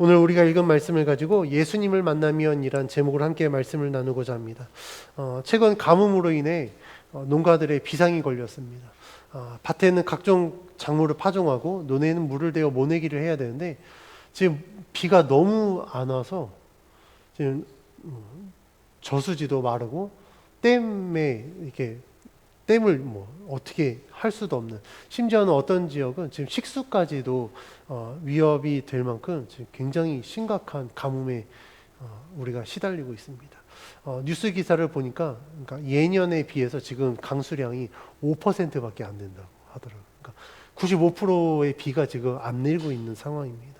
오늘 우리가 읽은 말씀을 가지고 예수님을 만나면이란 제목으로 함께 말씀을 나누고자 합니다. 최근 가뭄으로 인해 농가들의 비상이 걸렸습니다. 밭에는 각종 작물을 파종하고 논에는 물을 대어 모내기를 해야 되는데 지금 비가 너무 안 와서 지금 저수지도 마르고 댐에 이렇게 댐을 어떻게 할 수도 없는, 심지어는 어떤 지역은 지금 식수까지도 위협이 될 만큼 지금 굉장히 심각한 가뭄에 우리가 시달리고 있습니다. 뉴스 기사를 보니까 그러니까 예년에 비해서 지금 강수량이 5%밖에 안 된다고 하더라고요. 그러니까 95%의 비가 지금 안 내리고 있는 상황입니다.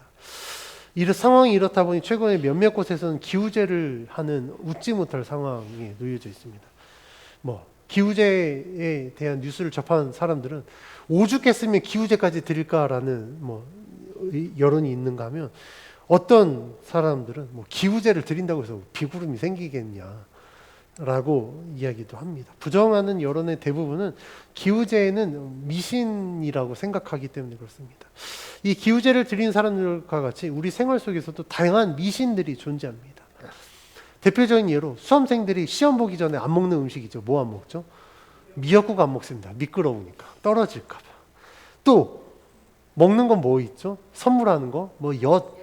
상황이 이렇다 보니 최근에 몇몇 곳에서는 기후제를 하는 웃지 못할 상황에 놓여져 있습니다. 기후제에 대한 뉴스를 접한 사람들은 오죽했으면 기후제까지 드릴까라는 여론이 있는가 하면, 어떤 사람들은 기후제를 드린다고 해서 비구름이 생기겠냐라고 이야기도 합니다. 부정하는 여론의 대부분은 기후제에는 미신이라고 생각하기 때문에 그렇습니다. 이 기후제를 드린 사람들과 같이 우리 생활 속에서도 다양한 미신들이 존재합니다. 대표적인 예로 수험생들이 시험 보기 전에 안 먹는 음식이죠. 뭐 안 먹죠? 미역국 안 먹습니다. 미끄러우니까, 떨어질까 봐. 또 먹는 건 뭐 있죠? 선물하는 거,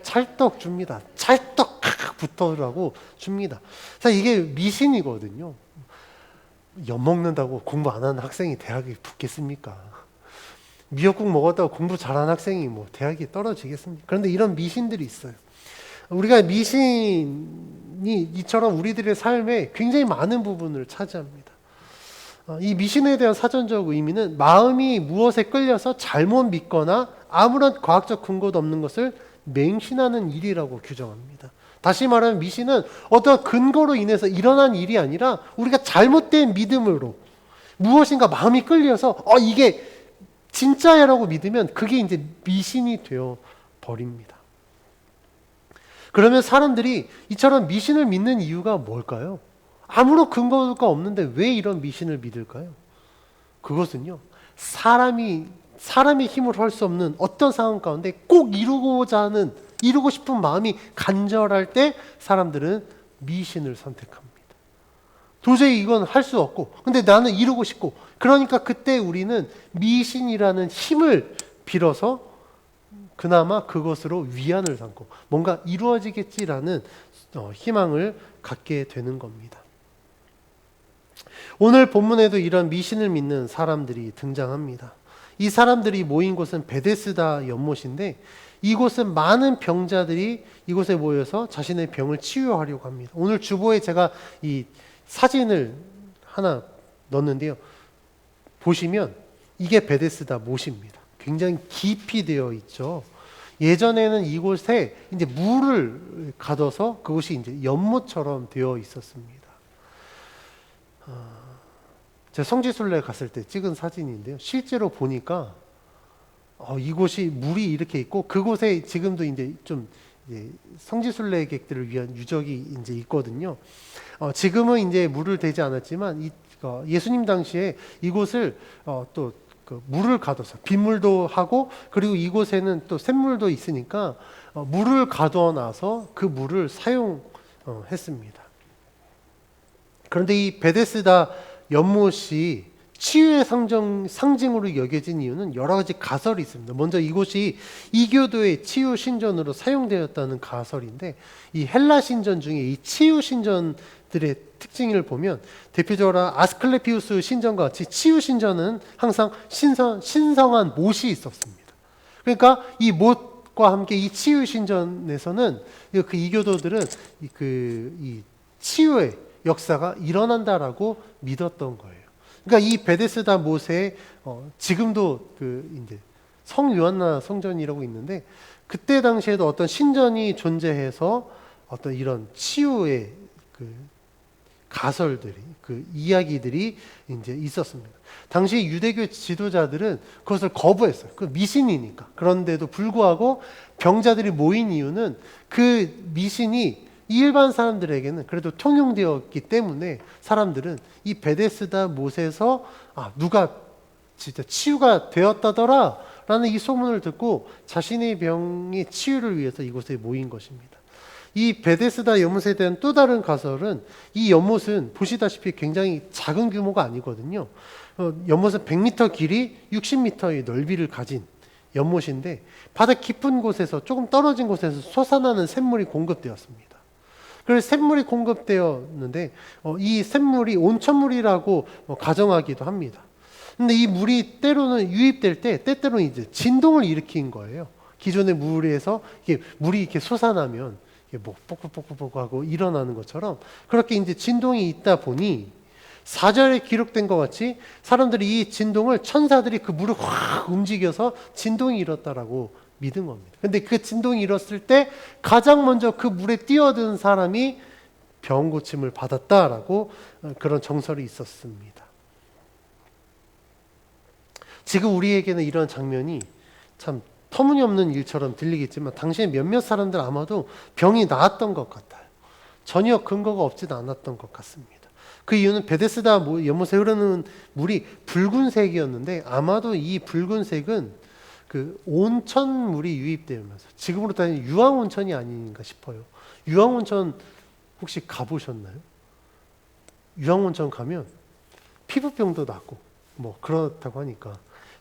찰떡 줍니다. 찰떡 붙어라고 줍니다. 사실 이게 미신이거든요. 엿 먹는다고 공부 안 하는 학생이 대학에 붙겠습니까? 미역국 먹었다고 공부 잘하는 학생이 대학에 떨어지겠습니까? 그런데 이런 미신들이 있어요. 우리가 미신이 이처럼 우리들의 삶에 굉장히 많은 부분을 차지합니다. 이 미신에 대한 사전적 의미는 마음이 무엇에 끌려서 잘못 믿거나 아무런 과학적 근거도 없는 것을 맹신하는 일이라고 규정합니다. 다시 말하면 미신은 어떤 근거로 인해서 일어난 일이 아니라 우리가 잘못된 믿음으로 무엇인가 마음이 끌려서 이게 진짜야라고 믿으면 그게 이제 미신이 되어 버립니다. 그러면 사람들이 이처럼 미신을 믿는 이유가 뭘까요? 아무런 근거가 없는데 왜 이런 미신을 믿을까요? 그것은요, 사람이 힘으로 할 수 없는 어떤 상황 가운데 꼭 이루고 싶은 마음이 간절할 때 사람들은 미신을 선택합니다. 도저히 이건 할 수 없고, 근데 나는 이루고 싶고, 그러니까 그때 우리는 미신이라는 힘을 빌어서 그나마 그것으로 위안을 삼고 뭔가 이루어지겠지라는 희망을 갖게 되는 겁니다. 오늘 본문에도 이런 미신을 믿는 사람들이 등장합니다. 이 사람들이 모인 곳은 베데스다 연못인데, 이곳은 많은 병자들이 이곳에 모여서 자신의 병을 치유하려고 합니다. 오늘 주보에 제가 이 사진을 하나 넣었는데요. 보시면 이게 베데스다 못입니다. 굉장히 깊이 되어 있죠. 예전에는 이곳에 이제 물을 가둬서 그곳이 이제 연못처럼 되어 있었습니다. 제가 성지순례 갔을 때 찍은 사진인데요. 실제로 보니까 이곳이 물이 이렇게 있고, 그곳에 지금도 이제 좀 성지순례객들을 위한 유적이 이제 있거든요. 지금은 이제 물을 대지 않았지만 예수님 당시에 이곳을 또 물을 가둬서 빗물도 하고, 그리고 이곳에는 또 샘물도 있으니까 물을 가둬 놔서 그 물을 사용했습니다. 그런데 이 베데스다 연못이 치유의 상징으로 여겨진 이유는 여러 가지 가설이 있습니다. 먼저 이곳이 이교도의 치유 신전으로 사용되었다는 가설인데, 이 헬라 신전 중에 이 치유 신전들의 특징을 보면 대표적으로 아스클레피우스 신전과 같이 치유 신전은 항상 신성한 못이 있었습니다. 그러니까 이 못과 함께 이 치유 신전에서는 그 이교도들은 이 치유의 역사가 일어난다라고 믿었던 거예요. 그러니까 이 베데스다 못에 지금도 이제 성요한나 성전이라고 있는데, 그때 당시에도 어떤 신전이 존재해서 어떤 이런 치유의 가설들이, 이야기들이 이제 있었습니다. 당시 유대교 지도자들은 그것을 거부했어요. 그 미신이니까. 그런데도 불구하고 병자들이 모인 이유는 그 미신이 일반 사람들에게는 그래도 통용되었기 때문에 사람들은 이 베데스다 못에서 누가 진짜 치유가 되었다더라 라는 이 소문을 듣고 자신의 병의 치유를 위해서 이곳에 모인 것입니다. 이 베데스다 연못에 대한 또 다른 가설은, 이 연못은 보시다시피 굉장히 작은 규모가 아니거든요. 연못은 100m 길이 60m의 넓이를 가진 연못인데, 바다 깊은 곳에서, 조금 떨어진 곳에서 솟아나는 샘물이 공급되었습니다. 그래서 샘물이 공급되었는데 이 샘물이 온천물이라고 가정하기도 합니다. 근데 이 물이 때로는 유입될 때, 때때로는 이제 진동을 일으킨 거예요. 기존의 물에서 물이 이렇게 솟아나면 이게 뭐 뽀글뽀글뽀글 하고 일어나는 것처럼, 그렇게 이제 진동이 있다 보니 4절에 기록된 것 같이 사람들이 이 진동을, 천사들이 그 물을 확 움직여서 진동이 일었다라고 믿은 겁니다. 근데 그 진동이 일었을 때 가장 먼저 그 물에 뛰어든 사람이 병 고침을 받았다라고 그런 정설이 있었습니다. 지금 우리에게는 이런 장면이 참 터무니없는 일처럼 들리겠지만, 당시에 몇몇 사람들 아마도 병이 나았던 것 같아요. 전혀 근거가 없지도 않았던 것 같습니다. 그 이유는 베데스다 연못에 흐르는 물이 붉은색이었는데, 아마도 이 붉은색은 그 온천물이 유입되면서, 지금으로 따지면 유황온천이 아닌가 싶어요. 유황온천 혹시 가보셨나요? 유황온천 가면 피부병도 낫고 뭐 그렇다고 하니까,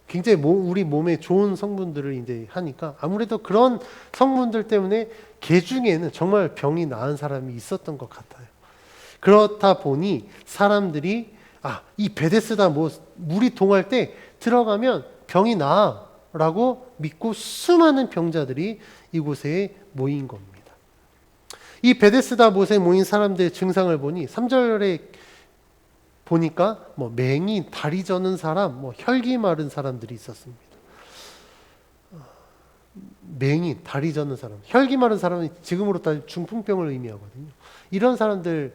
굉장히 우리 몸에 좋은 성분들을 이제 하니까, 아무래도 그런 성분들 때문에 개 중에는 정말 병이 나은 사람이 있었던 것 같아요. 그렇다 보니 사람들이 이 베데스다 물이 동할 때 들어가면 병이 나 라고 믿고 수많은 병자들이 이곳에 모인 겁니다. 이 베데스다 못에 모인 사람들의 증상을 보니 3절에 보니까 맹인, 다리 저는 사람, 혈기 마른 사람들이 있었습니다. 맹인, 다리 저는 사람, 혈기 마른 사람은 지금으로 따지면 중풍병을 의미하거든요. 이런 사람들의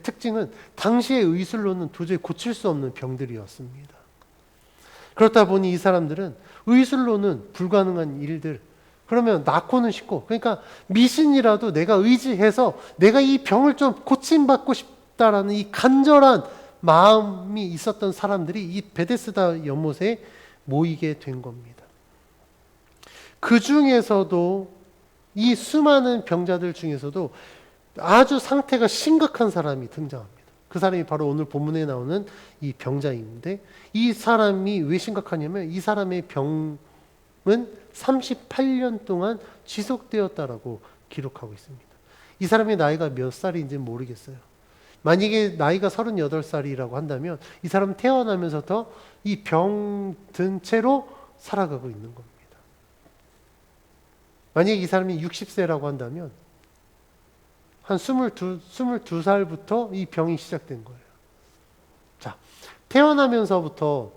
특징은 당시의 의술로는 도저히 고칠 수 없는 병들이었습니다. 그렇다 보니 이 사람들은 의술로는 불가능한 일들, 그러면 낳고는 싶고, 그러니까 미신이라도 내가 의지해서 내가 이 병을 좀 고침받고 싶다라는 이 간절한 마음이 있었던 사람들이 이 베데스다 연못에 모이게 된 겁니다. 그 중에서도, 이 수많은 병자들 중에서도 아주 상태가 심각한 사람이 등장합니다. 그 사람이 바로 오늘 본문에 나오는 이 병자인데, 이 사람이 왜 심각하냐면 이 사람의 병은 38년 동안 지속되었다라고 기록하고 있습니다. 이 사람의 나이가 몇 살인지는 모르겠어요. 만약에 나이가 38살이라고 한다면 이 사람은 태어나면서부터 이 병 든 채로 살아가고 있는 겁니다. 만약에 이 사람이 60세라고 한다면 한 22살부터 이 병이 시작된 거예요. 자, 태어나면서부터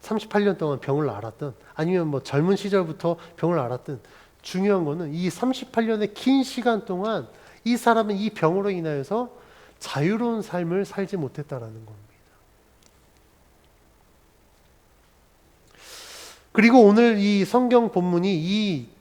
38년 동안 병을 앓았든, 아니면 젊은 시절부터 병을 앓았든, 중요한 거는 이 38년의 긴 시간 동안 이 사람은 이 병으로 인하여서 자유로운 삶을 살지 못했다라는 겁니다. 그리고 오늘 이 성경 본문이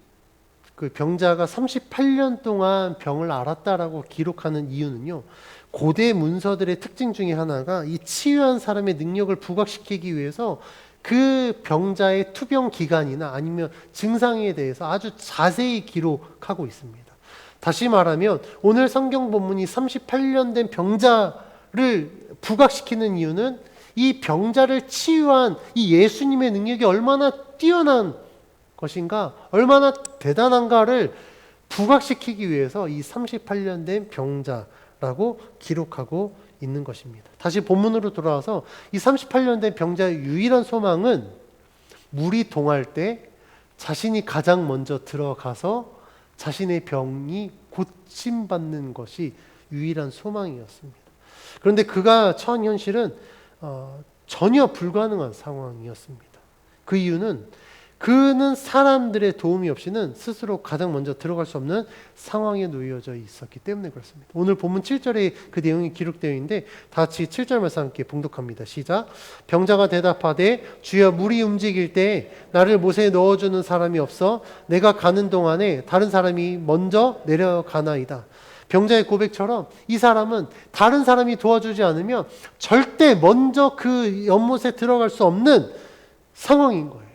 그 병자가 38년 동안 병을 앓았다라고 기록하는 이유는요, 고대 문서들의 특징 중에 하나가 이 치유한 사람의 능력을 부각시키기 위해서 그 병자의 투병 기간이나 아니면 증상에 대해서 아주 자세히 기록하고 있습니다. 다시 말하면 오늘 성경 본문이 38년 된 병자를 부각시키는 이유는 이 병자를 치유한 이 예수님의 능력이 얼마나 뛰어난 것인가, 얼마나 대단한가를 부각시키기 위해서 이 38년 된 병자라고 기록하고 있는 것입니다. 다시 본문으로 돌아와서 이 38년 된 병자의 유일한 소망은 물이 동할 때 자신이 가장 먼저 들어가서 자신의 병이 고침받는 것이 유일한 소망이었습니다. 그런데 그가 처한 현실은 전혀 불가능한 상황이었습니다. 그 이유는 그는 사람들의 도움이 없이는 스스로 가장 먼저 들어갈 수 없는 상황에 놓여져 있었기 때문에 그렇습니다. 오늘 본문 7절에 그 내용이 기록되어 있는데 다 같이 7절 말씀 함께 봉독합니다. 시작. 병자가 대답하되 주여 물이 움직일 때 나를 못에 넣어주는 사람이 없어 내가 가는 동안에 다른 사람이 먼저 내려가나이다. 병자의 고백처럼 이 사람은 다른 사람이 도와주지 않으면 절대 먼저 그 연못에 들어갈 수 없는 상황인 거예요.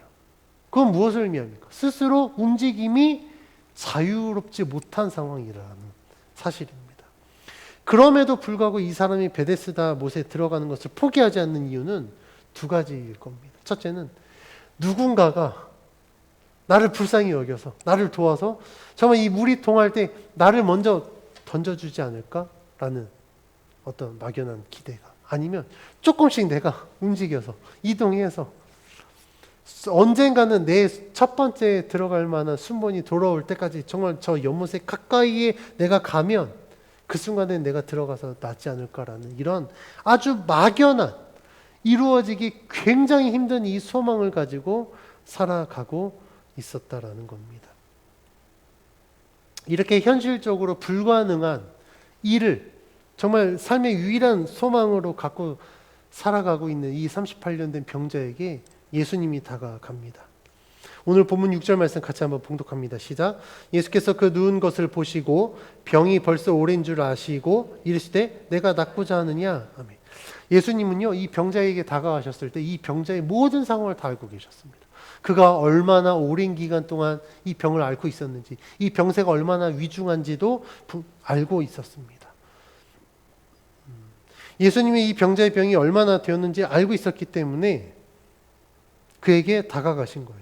그건 무엇을 의미합니까? 스스로 움직임이 자유롭지 못한 상황이라는 사실입니다. 그럼에도 불구하고 이 사람이 베데스다 못에 들어가는 것을 포기하지 않는 이유는 두 가지일 겁니다. 첫째는 누군가가 나를 불쌍히 여겨서 나를 도와서 정말 이 물이 통할 때 나를 먼저 던져주지 않을까라는 어떤 막연한 기대가, 아니면 조금씩 내가 움직여서 이동해서 언젠가는 내 첫 번째 들어갈 만한 순번이 돌아올 때까지 정말 저 연못에 가까이에 내가 가면 그 순간에 내가 들어가서 낫지 않을까라는 이런 아주 막연한, 이루어지기 굉장히 힘든 이 소망을 가지고 살아가고 있었다라는 겁니다. 이렇게 현실적으로 불가능한 일을 정말 삶의 유일한 소망으로 갖고 살아가고 있는 이 38년 된 병자에게 예수님이 다가갑니다. 오늘 본문 6절 말씀 같이 한번 봉독합니다. 시작. 예수께서 그 누운 것을 보시고 병이 벌써 오랜 줄 아시고 이르시되 내가 낫고자 하느냐. 아멘. 예수님은요, 이 병자에게 다가가셨을 때 이 병자의 모든 상황을 다 알고 계셨습니다. 그가 얼마나 오랜 기간 동안 이 병을 앓고 있었는지, 이 병세가 얼마나 위중한지도 알고 있었습니다. 예수님이 이 병자의 병이 얼마나 되었는지 알고 있었기 때문에 그에게 다가가신 거예요.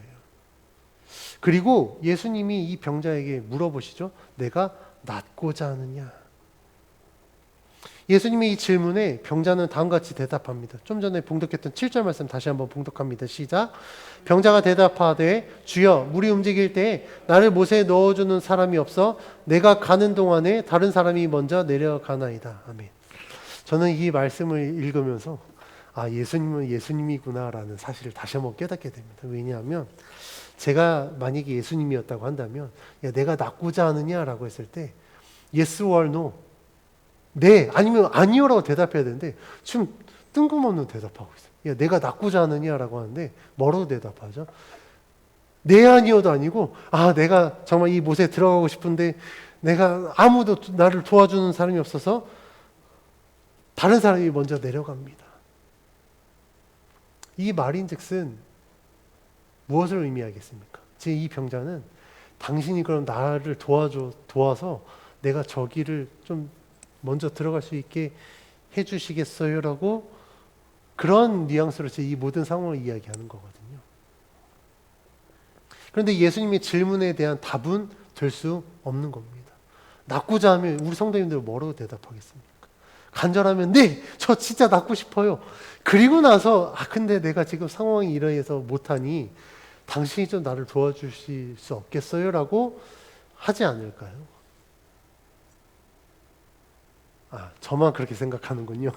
그리고 예수님이 이 병자에게 물어보시죠. 내가 낫고자 하느냐. 예수님의 이 질문에 병자는 다음과 같이 대답합니다. 좀 전에 봉독했던 7절 말씀 다시 한번 봉독합니다. 시작. 병자가 대답하되 주여, 물이 움직일 때 나를 못에 넣어주는 사람이 없어 내가 가는 동안에 다른 사람이 먼저 내려가나이다. 아멘. 저는 이 말씀을 읽으면서 예수님은 예수님이구나라는 사실을 다시 한번 깨닫게 됩니다. 왜냐하면 제가 만약에 예수님이었다고 한다면 야, 내가 낫고자 하느냐라고 했을 때 yes or no, 네 아니면 아니요라고 대답해야 되는데 지금 뜬금없는 대답하고 있어요. 야, 내가 낫고자 하느냐라고 하는데 뭐라고 대답하죠? 네 아니요도 아니고 내가 정말 이 못에 들어가고 싶은데 내가 아무도 나를 도와주는 사람이 없어서 다른 사람이 먼저 내려갑니다. 이 말인즉슨 무엇을 의미하겠습니까? 지금 이 병자는 당신이 그럼 나를 도와서 내가 저 길을 좀 먼저 들어갈 수 있게 해주시겠어요? 라고 그런 뉘앙스로 이 모든 상황을 이야기하는 거거든요. 그런데 예수님의 질문에 대한 답은 될 수 없는 겁니다. 낫고자 하면 우리 성도님들 뭐라고 대답하겠습니까? 간절하면 네, 저 진짜 낫고 싶어요. 그리고 나서 근데 내가 지금 상황이 이러해서 못하니 당신이 좀 나를 도와주실 수 없겠어요? 라고 하지 않을까요? 저만 그렇게 생각하는군요.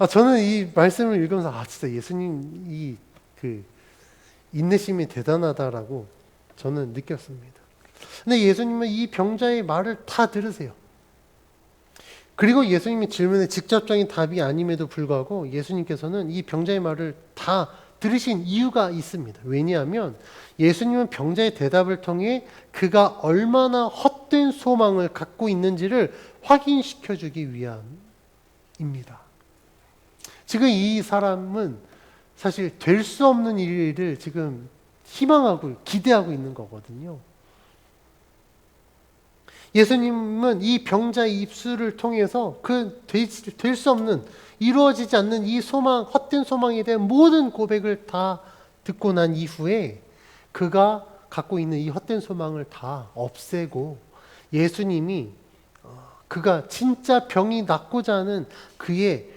저는 이 말씀을 읽으면서 진짜 예수님 그 인내심이 대단하다라고 저는 느꼈습니다. 근데 예수님은 이 병자의 말을 다 들으세요. 그리고 예수님의 질문에 직접적인 답이 아님에도 불구하고 예수님께서는 이 병자의 말을 다 들으신 이유가 있습니다. 왜냐하면 예수님은 병자의 대답을 통해 그가 얼마나 헛된 소망을 갖고 있는지를 확인시켜주기 위함입니다. 지금 이 사람은 사실 될 수 없는 일을 지금 희망하고 기대하고 있는 거거든요. 예수님은 이 병자의 입술을 통해서 될 수 없는, 이루어지지 않는 이 소망, 헛된 소망에 대한 모든 고백을 다 듣고 난 이후에 그가 갖고 있는 이 헛된 소망을 다 없애고 예수님이 그가 진짜 병이 낫고자 하는 그의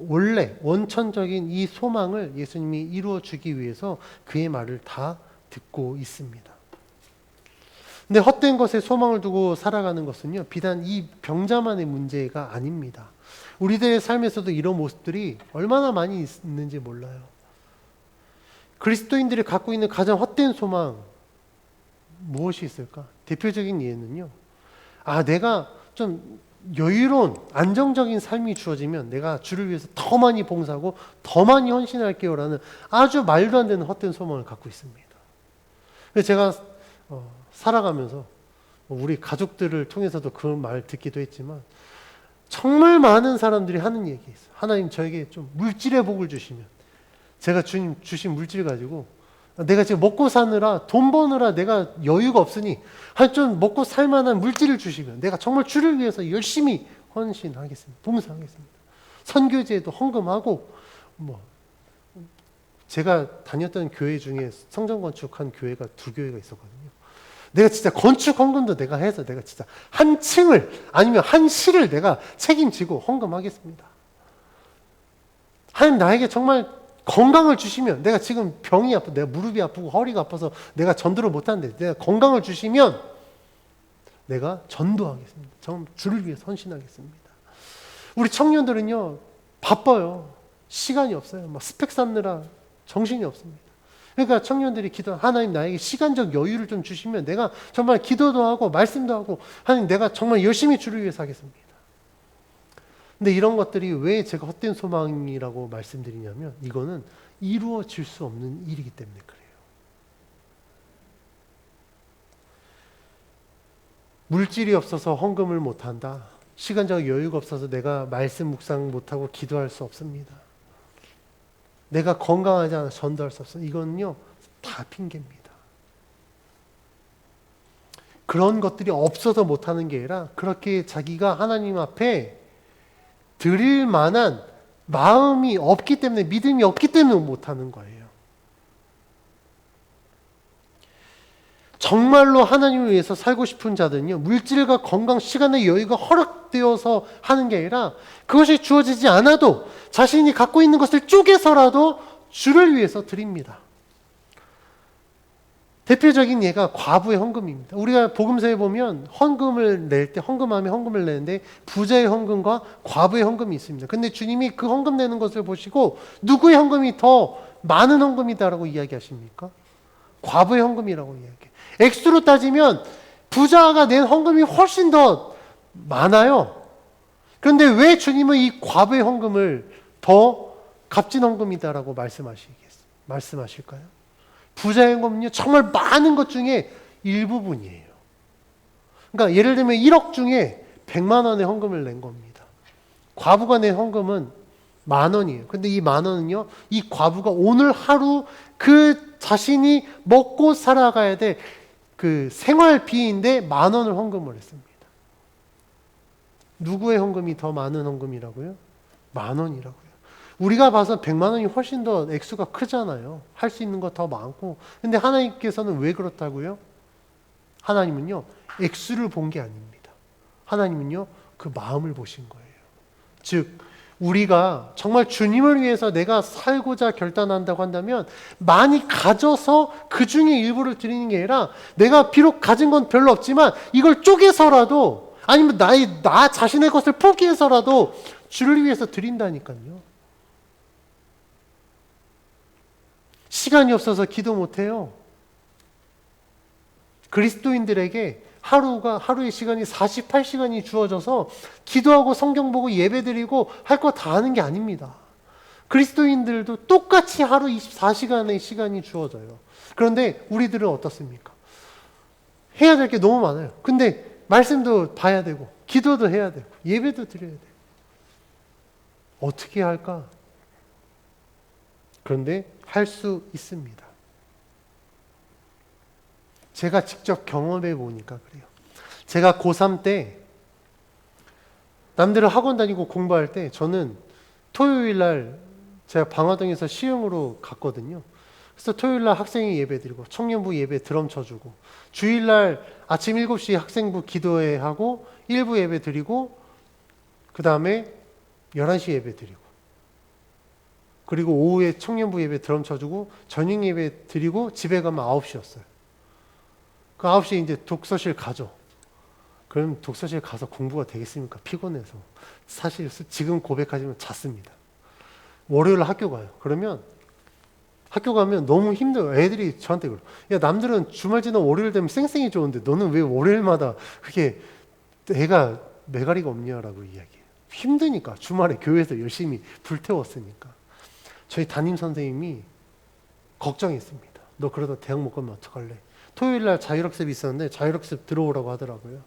원래 원천적인 이 소망을 예수님이 이루어 주기 위해서 그의 말을 다 듣고 있습니다. 근데 헛된 것에 소망을 두고 살아가는 것은요, 비단 이 병자만의 문제가 아닙니다. 우리들의 삶에서도 이런 모습들이 얼마나 많이 있는지 몰라요. 그리스도인들이 갖고 있는 가장 헛된 소망 무엇이 있을까? 대표적인 예는요, 내가 좀 여유로운 안정적인 삶이 주어지면 내가 주를 위해서 더 많이 봉사하고 더 많이 헌신할게요 라는 아주 말도 안 되는 헛된 소망을 갖고 있습니다. 그래서 제가 살아가면서 우리 가족들을 통해서도 그 말 듣기도 했지만 정말 많은 사람들이 하는 얘기 있어요. 하나님 저에게 좀 물질의 복을 주시면 제가 주님 주신 물질 가지고 내가 지금 먹고 사느라 돈 버느라 내가 여유가 없으니 한 좀 먹고 살 만한 물질을 주시면 내가 정말 주를 위해서 열심히 헌신하겠습니다. 봉사하겠습니다. 선교제도 헌금하고 뭐 제가 다녔던 교회 중에 성전 건축한 교회가 2교회가 있었거든요. 내가 진짜 건축 헌금도 내가 해서 내가 진짜 한 층을 아니면 한 실을 내가 책임지고 헌금하겠습니다. 하나님 나에게 정말 건강을 주시면 내가 지금 병이 아프고 내가 무릎이 아프고 허리가 아파서 내가 전도를 못하는데 내가 건강을 주시면 내가 전도하겠습니다. 정말 주를 위해 헌신하겠습니다. 우리 청년들은요 바빠요. 시간이 없어요. 막 스펙 쌓느라 정신이 없습니다. 그러니까 청년들이 기도 하나님 나에게 시간적 여유를 좀 주시면 내가 정말 기도도 하고 말씀도 하고 하나님 내가 정말 열심히 주를 위해서 하겠습니다. 근데 이런 것들이 왜 제가 헛된 소망이라고 말씀드리냐면 이거는 이루어질 수 없는 일이기 때문에 그래요. 물질이 없어서 헌금을 못한다. 시간적 여유가 없어서 내가 말씀 묵상 못하고 기도할 수 없습니다. 내가 건강하지 않아 전도할 수 없어. 이거는요 다 핑계입니다. 그런 것들이 없어서 못하는 게 아니라 그렇게 자기가 하나님 앞에 드릴 만한 마음이 없기 때문에 믿음이 없기 때문에 못하는 거예요. 정말로 하나님을 위해서 살고 싶은 자들은요 물질과 건강, 시간의 여유가 허락되어서 하는 게 아니라 그것이 주어지지 않아도 자신이 갖고 있는 것을 쪼개서라도 주를 위해서 드립니다. 대표적인 예가 과부의 헌금입니다. 우리가 복음서에 보면 헌금을 낼 때 헌금하면 헌금을 내는데 부자의 헌금과 과부의 헌금이 있습니다. 근데 주님이 그 헌금 내는 것을 보시고 누구의 헌금이 더 많은 헌금이다라고 이야기하십니까? 과부의 헌금이라고 이야기해요. 액수로 따지면 부자가 낸 헌금이 훨씬 더 많아요. 그런데 왜 주님은 이 과부의 헌금을 더 값진 헌금이다라고 말씀하실까요? 부자의 헌금은요 정말 많은 것 중에 일부분이에요. 그러니까 예를 들면 1억 중에 100만 원의 헌금을 낸 겁니다. 과부가 낸 헌금은 10,000원이에요. 근데 이 10,000원은요 이 과부가 오늘 하루 그 자신이 먹고 살아가야 될 그 생활비인데 10,000원을 헌금을 했습니다. 누구의 헌금이 더 많은 헌금이라고요? 10,000원이라고요. 우리가 봐서 100만 원이 훨씬 더 액수가 크잖아요. 할 수 있는 거 더 많고. 근데 하나님께서는 왜 그렇다고요? 하나님은요, 액수를 본 게 아닙니다. 하나님은요, 그 마음을 보신 거예요. 즉, 우리가 정말 주님을 위해서 내가 살고자 결단한다고 한다면 많이 가져서 그 중에 일부를 드리는 게 아니라 내가 비록 가진 건 별로 없지만 이걸 쪼개서라도 아니면 나 자신의 것을 포기해서라도 주를 위해서 드린다니까요. 시간이 없어서 기도 못해요. 그리스도인들에게 하루의 시간이 48시간이 주어져서 기도하고 성경 보고 예배드리고 할 거 다 하는 게 아닙니다. 그리스도인들도 똑같이 하루 24시간의 시간이 주어져요. 그런데 우리들은 어떻습니까? 해야 될 게 너무 많아요. 근데 말씀도 봐야 되고 기도도 해야 되고 예배도 드려야 돼요. 어떻게 할까? 그런데 할 수 있습니다. 제가 직접 경험해 보니까 그래요. 제가 고3 때 남들은 학원 다니고 공부할 때 저는 토요일 날 제가 방화동에서 시흥으로 갔거든요. 그래서 토요일 날 학생회 예배 드리고 청년부 예배 드럼 쳐주고 주일 날 아침 7시 학생부 기도회 하고 1부 예배 드리고 그 다음에 11시 예배 드리고 그리고 오후에 청년부 예배 드럼 쳐주고 저녁 예배 드리고 집에 가면 9시였어요. 그 9시에 이제 독서실 가죠. 그럼 독서실 가서 공부가 되겠습니까? 피곤해서. 사실 지금 고백하지만 잤습니다. 월요일 학교 가요. 그러면 학교 가면 너무 힘들어요. 애들이 저한테 그래요. 야, 남들은 주말 지나 월요일 되면 쌩쌩이 좋은데 너는 왜 월요일마다 그렇게 애가 매가리가 없냐라고 이야기해요. 힘드니까. 주말에 교회에서 열심히 불태웠으니까. 저희 담임 선생님이 걱정했습니다. 너 그러다 대학 못 가면 어떡할래? 토요일 날 자율학습이 있었는데 자율학습 들어오라고 하더라고요.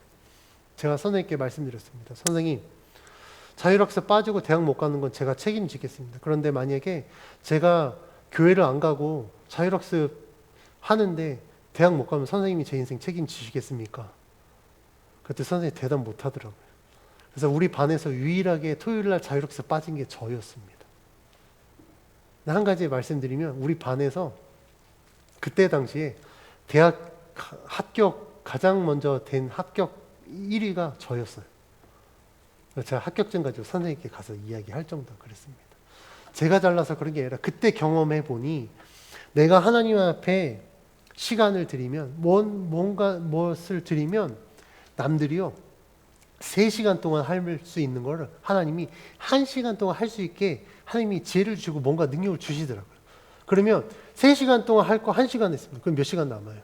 제가 선생님께 말씀드렸습니다. 선생님, 자율학습 빠지고 대학 못 가는 건 제가 책임지겠습니다. 그런데 만약에 제가 교회를 안 가고 자율학습 하는데 대학 못 가면 선생님이 제 인생 책임지시겠습니까? 그때 선생님이 대답 못 하더라고요. 그래서 우리 반에서 유일하게 토요일날 자율학습 빠진 게 저였습니다. 한 가지 말씀드리면 우리 반에서 그때 당시에 대학 합격 가장 먼저 된 합격 1위가 저였어요. 제가 합격증 가지고 선생님께 가서 이야기할 정도 그랬습니다. 제가 잘나서 그런 게 아니라 그때 경험해 보니 내가 하나님 앞에 시간을 드리면 무엇을 드리면 남들이요 3시간 동안 할 수 있는 거를 하나님이 1시간 동안 할 수 있게 하나님이 지혜를 주시고 뭔가 능력을 주시더라고요. 그러면 3시간 동안 할 거 1시간 했습니다. 그럼 몇 시간 남아요?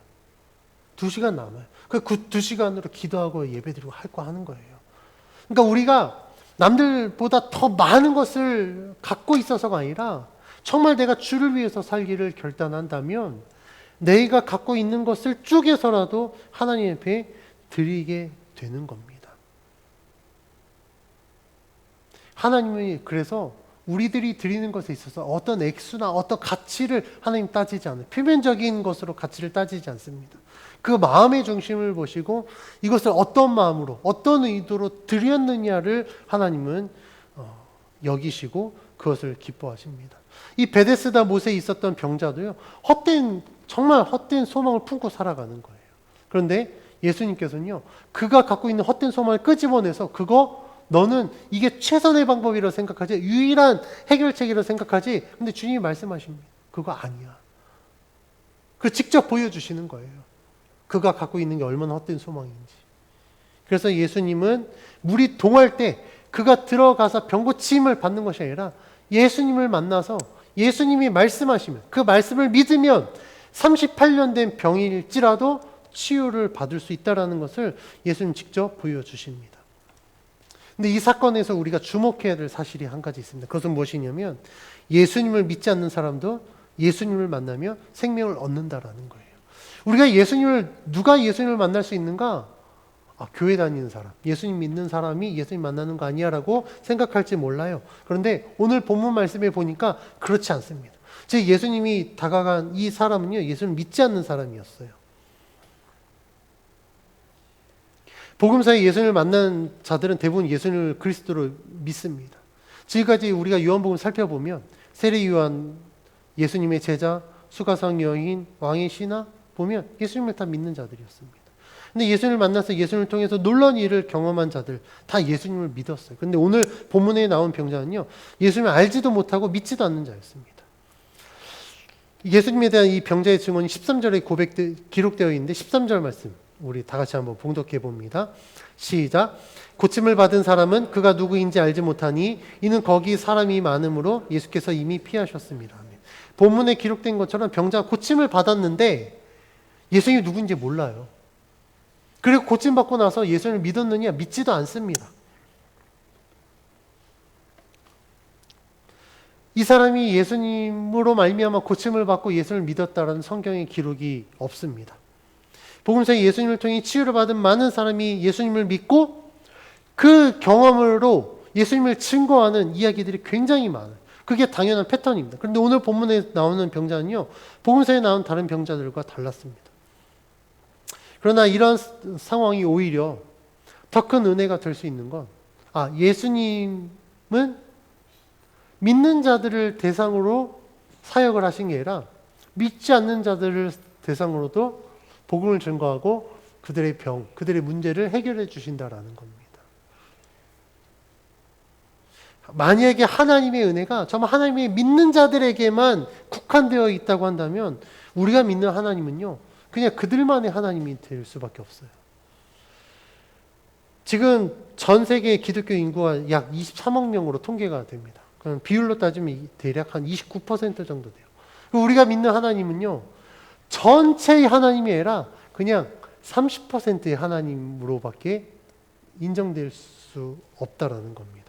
2시간 남아요. 그 2시간으로 기도하고 예배드리고 할 거 하는 거예요. 그러니까 우리가 남들보다 더 많은 것을 갖고 있어서가 아니라 정말 내가 주를 위해서 살기를 결단한다면 내가 갖고 있는 것을 쪼개서라도 하나님 앞에 드리게 되는 겁니다. 하나님이 그래서 우리들이 드리는 것에 있어서 어떤 액수나 어떤 가치를 하나님 따지지 않아요. 표면적인 것으로 가치를 따지지 않습니다. 그 마음의 중심을 보시고 이것을 어떤 마음으로 어떤 의도로 드렸느냐를 하나님은 여기시고 그것을 기뻐하십니다. 이 베데스다 못에 있었던 병자도요 정말 헛된 소망을 품고 살아가는 거예요. 그런데 예수님께서는요 그가 갖고 있는 헛된 소망을 끄집어내서 너는 이게 최선의 방법이라고 생각하지 유일한 해결책이라고 생각하지 근데 주님이 말씀하십니다. 그거 아니야. 그 직접 보여주시는 거예요. 그가 갖고 있는 게 얼마나 헛된 소망인지. 그래서 예수님은 물이 동할 때 그가 들어가서 병 고침을 받는 것이 아니라 예수님을 만나서 예수님이 말씀하시면 그 말씀을 믿으면 38년 된 병일지라도 치유를 받을 수 있다는 것을 예수님 직접 보여주십니다. 근데 이 사건에서 우리가 주목해야 될 사실이 한 가지 있습니다. 그것은 무엇이냐면 예수님을 믿지 않는 사람도 예수님을 만나며 생명을 얻는다라는 거예요. 누가 예수님을 만날 수 있는가? 교회 다니는 사람, 예수님 믿는 사람이 예수님 만나는 거 아니야 라고 생각할지 몰라요. 그런데 오늘 본문 말씀에 보니까 그렇지 않습니다. 즉 예수님이 다가간 이 사람은요 예수님을 믿지 않는 사람이었어요. 복음사에 예수님을 만난 자들은 대부분 예수님을 그리스도로 믿습니다. 지금까지 우리가 요한복음을 살펴보면 세례 요한, 예수님의 제자, 수가성 여인, 왕의 신하 보면 예수님을 다 믿는 자들이었습니다. 근데 예수님을 만나서 예수님을 통해서 놀라운 일을 경험한 자들 다 예수님을 믿었어요. 근데 오늘 본문에 나온 병자는요 예수님을 알지도 못하고 믿지도 않는 자였습니다. 예수님에 대한 이 병자의 증언이 13절에 기록되어 있는데 13절 말씀 우리 다 같이 한번 봉독해 봅니다. 시작. 고침을 받은 사람은 그가 누구인지 알지 못하니 이는 거기 사람이 많으므로 예수께서 이미 피하셨습니다. 본문에 기록된 것처럼 병자가 고침을 받았는데 예수님이 누구인지 몰라요. 그리고 고침받고 나서 예수님을 믿었느냐? 믿지도 않습니다. 이 사람이 예수님으로 말미암아 고침을 받고 예수님을 믿었다라는 성경의 기록이 없습니다. 복음서에 예수님을 통해 치유를 받은 많은 사람이 예수님을 믿고 그 경험으로 예수님을 증거하는 이야기들이 굉장히 많아요. 그게 당연한 패턴입니다. 그런데 오늘 본문에 나오는 병자는요, 복음서에 나온 다른 병자들과 달랐습니다. 그러나 이런 상황이 오히려 더 큰 은혜가 될 수 있는 건, 예수님은 믿는 자들을 대상으로 사역을 하신 게 아니라 믿지 않는 자들을 대상으로도 복음을 증거하고 그들의 그들의 문제를 해결해 주신다라는 겁니다. 만약에 하나님의 은혜가 정말 하나님의 믿는 자들에게만 국한되어 있다고 한다면 우리가 믿는 하나님은요, 그냥 그들만의 하나님이 될 수밖에 없어요. 지금 전 세계 기독교 인구가 약 23억 명으로 통계가 됩니다. 그럼 비율로 따지면 대략 한 29% 정도 돼요. 우리가 믿는 하나님은요, 전체의 하나님이 아니라 그냥 30%의 하나님으로밖에 인정될 수 없다라는 겁니다.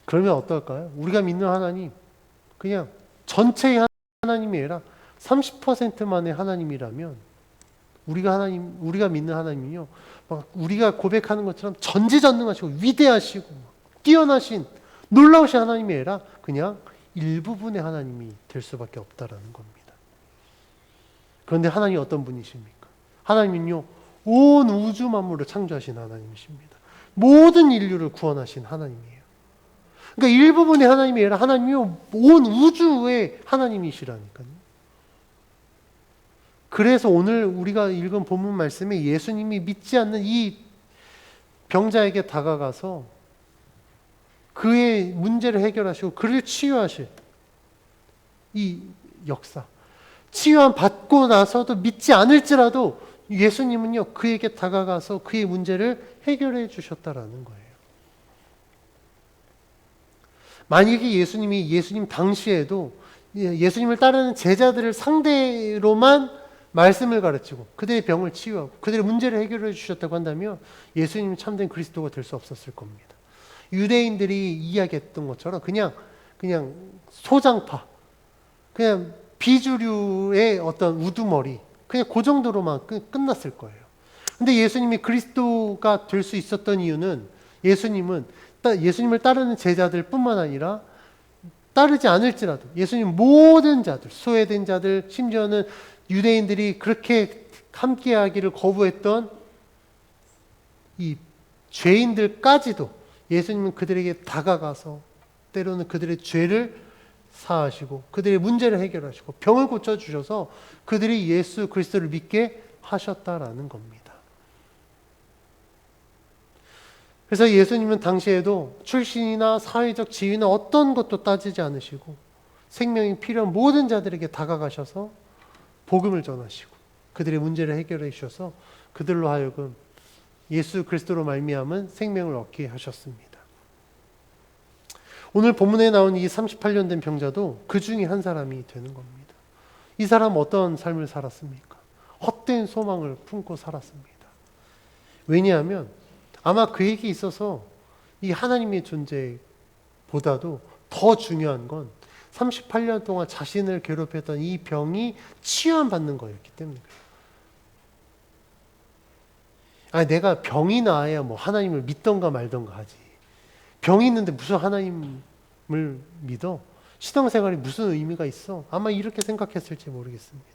그러면 어떨까요? 우리가 믿는 하나님, 그냥 전체의 하나님이 아니라 30%만의 하나님이라면 우리가 믿는 하나님은요, 막 우리가 고백하는 것처럼 전지전능하시고 위대하시고 뛰어나신 놀라우신 하나님이 아니라 그냥 일부분의 하나님이 될 수밖에 없다라는 겁니다. 그런데 하나님이 어떤 분이십니까? 하나님은요, 온 우주 만물을 창조하신 하나님이십니다. 모든 인류를 구원하신 하나님이에요. 그러니까 일부분의 하나님이 아니라 하나님이요, 온 우주의 하나님이시라니까요. 그래서 오늘 우리가 읽은 본문 말씀에 예수님이 믿지 않는 이 병자에게 다가가서 그의 문제를 해결하시고 그를 치유하실 이 역사. 치유함 받고 나서도 믿지 않을지라도 예수님은요, 그에게 다가가서 그의 문제를 해결해 주셨다라는 거예요. 만약에 예수님 당시에도 예수님을 따르는 제자들을 상대로만 말씀을 가르치고 그들의 병을 치유하고 그들의 문제를 해결해 주셨다고 한다면 예수님은 참된 그리스도가 될 수 없었을 겁니다. 유대인들이 이야기했던 것처럼 그냥 소장파, 그냥 비주류의 어떤 우두머리, 그냥 그 정도로만 끝났을 거예요. 근데 예수님이 그리스도가 될 수 있었던 이유는 예수님을 따르는 제자들 뿐만 아니라 따르지 않을지라도 예수님 모든 자들, 소외된 자들, 심지어는 유대인들이 그렇게 함께하기를 거부했던 이 죄인들까지도 예수님은 그들에게 다가가서 때로는 그들의 죄를 사하시고 그들의 문제를 해결하시고 병을 고쳐주셔서 그들이 예수 그리스도를 믿게 하셨다라는 겁니다. 그래서 예수님은 당시에도 출신이나 사회적 지위나 어떤 것도 따지지 않으시고 생명이 필요한 모든 자들에게 다가가셔서 복음을 전하시고 그들의 문제를 해결해 주셔서 그들로 하여금 예수 그리스도로 말미암은 생명을 얻게 하셨습니다. 오늘 본문에 나온 이 38년 된 병자도 그 중에 한 사람이 되는 겁니다. 이 사람 어떤 삶을 살았습니까? 헛된 소망을 품고 살았습니다. 왜냐하면 아마 그에게 있어서 이 하나님의 존재보다도 더 중요한 건 38년 동안 자신을 괴롭혔던 이 병이 치유받는 거였기 때문에 그래요. 내가 병이 나아야 뭐 하나님을 믿던가 말던가 하지. 병이 있는데 무슨 하나님을 믿어? 신앙생활이 무슨 의미가 있어? 아마 이렇게 생각했을지 모르겠습니다.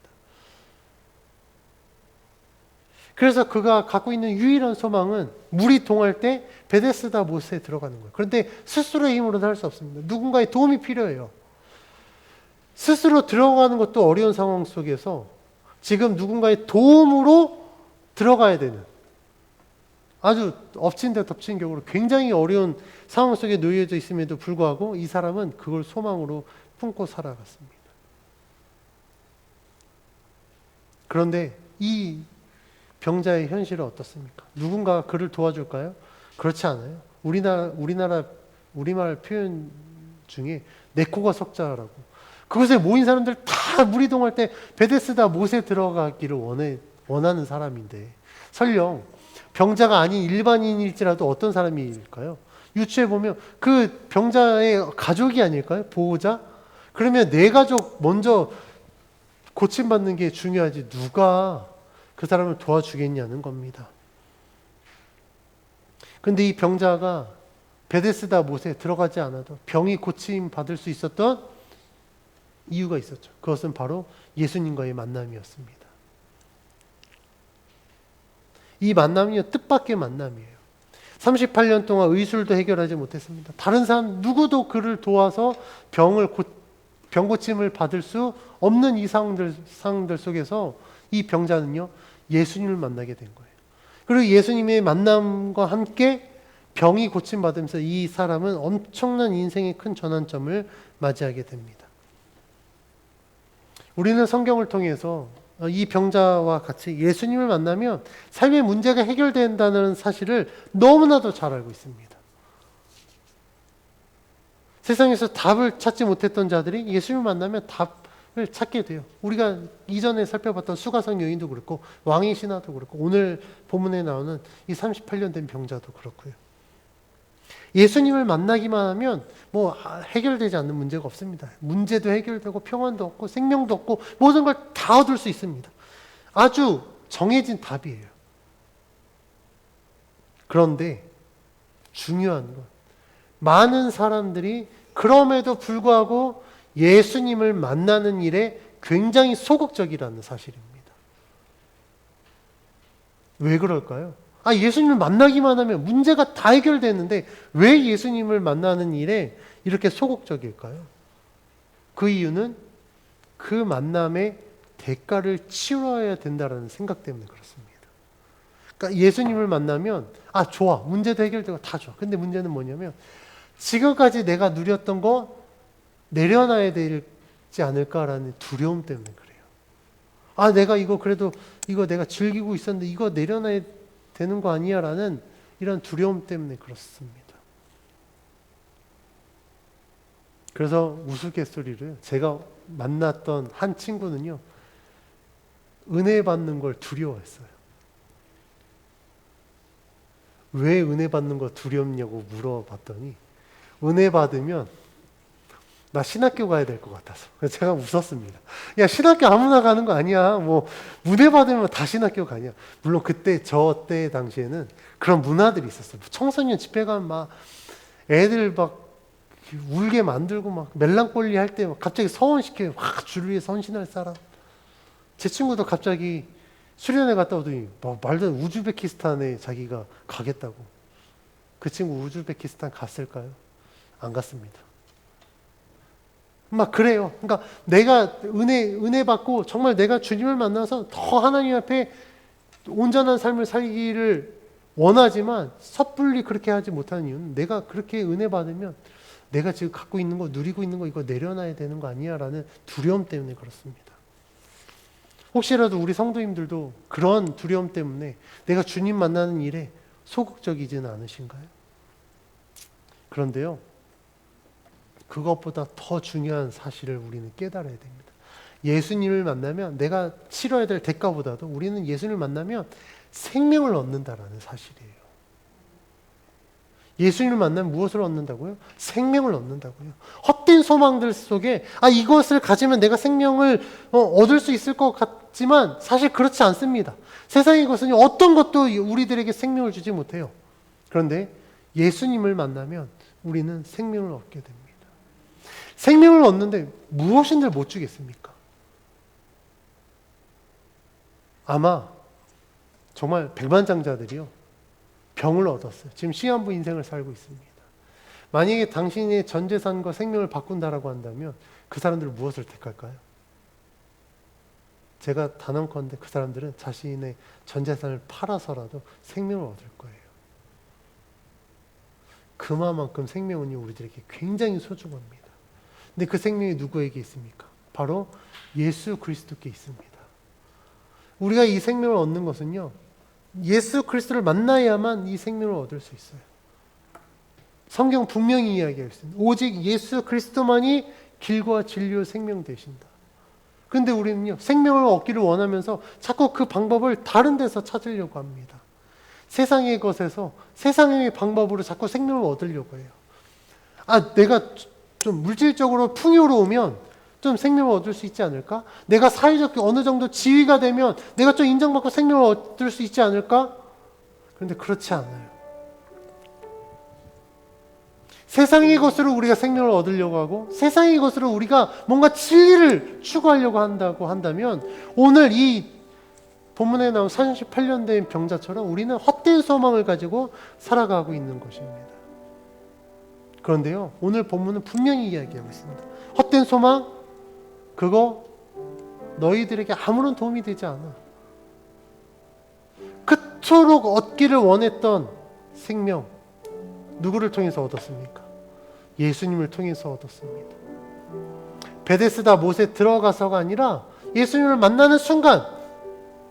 그래서 그가 갖고 있는 유일한 소망은 물이 동할 때 베데스다 못에 들어가는 거예요. 그런데 스스로의 힘으로는 할 수 없습니다. 누군가의 도움이 필요해요. 스스로 들어가는 것도 어려운 상황 속에서 지금 누군가의 도움으로 들어가야 되는 아주 엎친 데 덮친 격으로 굉장히 어려운 상황 속에 놓여져 있음에도 불구하고 이 사람은 그걸 소망으로 품고 살아갔습니다. 그런데 이 병자의 현실은 어떻습니까? 누군가가 그를 도와줄까요? 그렇지 않아요. 우리말 표현 중에 내 코가 석자라고. 그곳에 모인 사람들 다 물이 동할 때 베데스다 못에 들어가기를 원하는 사람인데 설령 병자가 아닌 일반인일지라도 어떤 사람일까요? 유추해 보면 그 병자의 가족이 아닐까요? 보호자? 그러면 내 가족 먼저 고침받는 게 중요하지 누가 그 사람을 도와주겠냐는 겁니다. 근데 이 병자가 베데스다 못에 들어가지 않아도 병이 고침받을 수 있었던 이유가 있었죠. 그것은 바로 예수님과의 만남이었습니다. 이 만남이 뜻밖의 만남이에요. 38년 동안 의술도 해결하지 못했습니다. 다른 사람 누구도 그를 도와서 병 고침을 받을 수 없는 이 상황들 속에서 이 병자는요 예수님을 만나게 된 거예요. 그리고 예수님의 만남과 함께 병이 고침받으면서 이 사람은 엄청난 인생의 큰 전환점을 맞이하게 됩니다. 우리는 성경을 통해서 이 병자와 같이 예수님을 만나면 삶의 문제가 해결된다는 사실을 너무나도 잘 알고 있습니다. 세상에서 답을 찾지 못했던 자들이 예수님을 만나면 답을 찾게 돼요. 우리가 이전에 살펴봤던 수가성 여인도 그렇고 왕의 신하도 그렇고 오늘 본문에 나오는 이 38년 된 병자도 그렇고요. 예수님을 만나기만 하면 뭐 해결되지 않는 문제가 없습니다. 문제도 해결되고 평안도 얻고 생명도 얻고 모든 걸 다 얻을 수 있습니다. 아주 정해진 답이에요. 그런데 중요한 건 많은 사람들이 그럼에도 불구하고 예수님을 만나는 일에 굉장히 소극적이라는 사실입니다. 왜 그럴까요? 예수님을 만나기만 하면 문제가 다 해결되는데 왜 예수님을 만나는 일에 이렇게 소극적일까요? 그 이유는 그 만남의 대가를 치러야 된다는 생각 때문에 그렇습니다. 그러니까 예수님을 만나면 좋아, 문제도 해결되고 다 좋아. 근데 문제는 뭐냐면 지금까지 내가 누렸던 거 내려놔야 되지 않을까라는 두려움 때문에 그래요. 내가 이거 내가 즐기고 있었는데 이거 내려놔야 되는 거 아니야? 라는 이런 두려움 때문에 그렇습니다. 그래서 우스갯소리를 제가 만났던 한 친구는요, 은혜 받는 걸 두려워했어요. 왜 은혜 받는 거 두렵냐고 물어봤더니 은혜 받으면 나 신학교 가야 될 것 같아서. 그래서 제가 웃었습니다. 야, 신학교 아무나 가는 거 아니야. 은혜 받으면 다 신학교 가냐. 물론 저 때 당시에는 그런 문화들이 있었어요. 청소년 집회 가면 막 애들 막 울게 만들고 막 멜랑꼴리 할 때 갑자기 서원시켜요. 줄 위에 선신할 사람. 제 친구도 갑자기 수련회 갔다 오더니 말도 안 우즈베키스탄에 자기가 가겠다고. 그 친구 우즈베키스탄 갔을까요? 안 갔습니다. 막 그래요. 그러니까 내가 은혜 받고 정말 내가 주님을 만나서 더 하나님 앞에 온전한 삶을 살기를 원하지만 섣불리 그렇게 하지 못하는 이유는 내가 그렇게 은혜 받으면 내가 지금 갖고 있는 거, 누리고 있는 거 이거 내려놔야 되는 거 아니야? 라는 두려움 때문에 그렇습니다. 혹시라도 우리 성도님들도 그런 두려움 때문에 내가 주님 만나는 일에 소극적이지는 않으신가요? 그런데요, 그것보다 더 중요한 사실을 우리는 깨달아야 됩니다. 예수님을 만나면 내가 치러야 될 대가보다도 우리는 예수님을 만나면 생명을 얻는다라는 사실이에요. 예수님을 만나면 무엇을 얻는다고요? 생명을 얻는다고요. 헛된 소망들 속에 이것을 가지면 내가 생명을 얻을 수 있을 것 같지만 사실 그렇지 않습니다. 세상의 것은 어떤 것도 우리들에게 생명을 주지 못해요. 그런데 예수님을 만나면 우리는 생명을 얻게 됩니다. 생명을 얻는데 무엇인들 못 주겠습니까? 아마 정말 백만장자들이요, 병을 얻었어요. 지금 시한부 인생을 살고 있습니다. 만약에 당신의 전 재산과 생명을 바꾼다라고 한다면 그 사람들은 무엇을 택할까요? 제가 단언컨대 그 사람들은 자신의 전 재산을 팔아서라도 생명을 얻을 거예요. 그만큼 생명은 우리들에게 굉장히 소중합니다. 근데 그 생명이 누구에게 있습니까? 바로 예수 그리스도께 있습니다. 우리가 이 생명을 얻는 것은요, 예수 그리스도를 만나야만 이 생명을 얻을 수 있어요. 성경 분명히 이야기하고 있습니다. 오직 예수 그리스도만이 길과 진리와 생명 되신다. 그런데 우리는요, 생명을 얻기를 원하면서 자꾸 그 방법을 다른 데서 찾으려고 합니다. 세상의 것에서 세상의 방법으로 자꾸 생명을 얻으려고 해요. 내가 좀 물질적으로 풍요로우면 좀 생명을 얻을 수 있지 않을까? 내가 사회적 어느 정도 지위가 되면 내가 좀 인정받고 생명을 얻을 수 있지 않을까? 그런데 그렇지 않아요. 세상의 것으로 우리가 생명을 얻으려고 하고 세상의 것으로 우리가 뭔가 진리를 추구하려고 한다면 오늘 이 본문에 나온 38년 된 병자처럼 우리는 헛된 소망을 가지고 살아가고 있는 것입니다. 그런데요, 오늘 본문은 분명히 이야기하고 있습니다. 헛된 소망, 그거 너희들에게 아무런 도움이 되지 않아. 그토록 얻기를 원했던 생명, 누구를 통해서 얻었습니까? 예수님을 통해서 얻었습니다. 베데스다 못에 들어가서가 아니라 예수님을 만나는 순간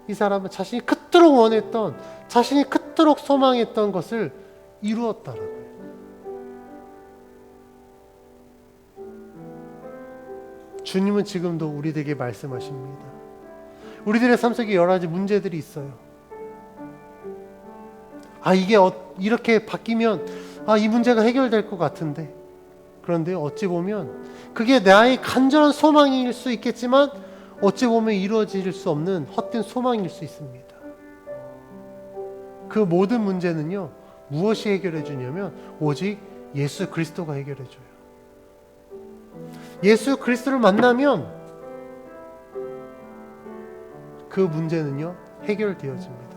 이 사람은 자신이 그토록 원했던, 자신이 그토록 소망했던 것을 이루었다라고요. 주님은 지금도 우리에게 말씀하십니다. 우리들의 삶 속에 여러 가지 문제들이 있어요. 이게 이렇게 바뀌면 이 문제가 해결될 것 같은데, 그런데 어찌 보면 그게 나의 간절한 소망일 수 있겠지만 어찌 보면 이루어질 수 없는 헛된 소망일 수 있습니다. 그 모든 문제는요, 무엇이 해결해 주냐면 오직 예수 그리스도가 해결해 줘요. 예수 그리스도를 만나면 그 문제는요 해결되어집니다.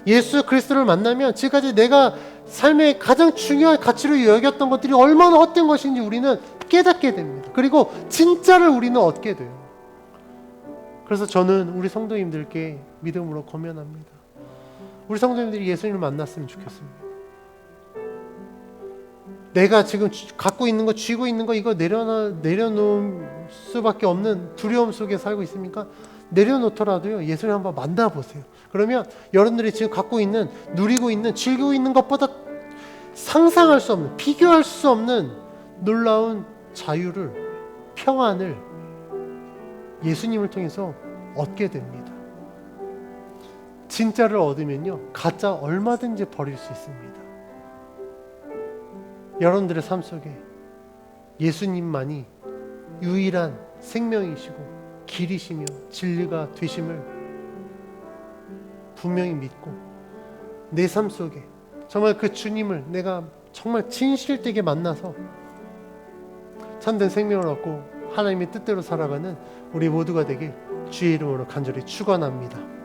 예수 그리스도를 만나면 지금까지 내가 삶의 가장 중요한 가치로 여겼던 것들이 얼마나 헛된 것인지 우리는 깨닫게 됩니다. 그리고 진짜를 우리는 얻게 돼요. 그래서 저는 우리 성도님들께 믿음으로 권면합니다. 우리 성도님들이 예수님을 만났으면 좋겠습니다. 내가 지금 갖고 있는 거, 쥐고 있는 거 이거 내려놓을 수밖에 없는 두려움 속에 살고 있습니까? 내려놓더라도요 예수님 한번 만나보세요. 그러면 여러분들이 지금 갖고 있는, 누리고 있는, 즐기고 있는 것보다 상상할 수 없는, 비교할 수 없는 놀라운 자유를, 평안을 예수님을 통해서 얻게 됩니다. 진짜를 얻으면요 가짜 얼마든지 버릴 수 있습니다. 여러분들의 삶 속에 예수님만이 유일한 생명이시고 길이시며 진리가 되심을 분명히 믿고 내 삶 속에 정말 그 주님을 내가 정말 진실되게 만나서 참된 생명을 얻고 하나님의 뜻대로 살아가는 우리 모두가 되길 주의 이름으로 간절히 축원합니다.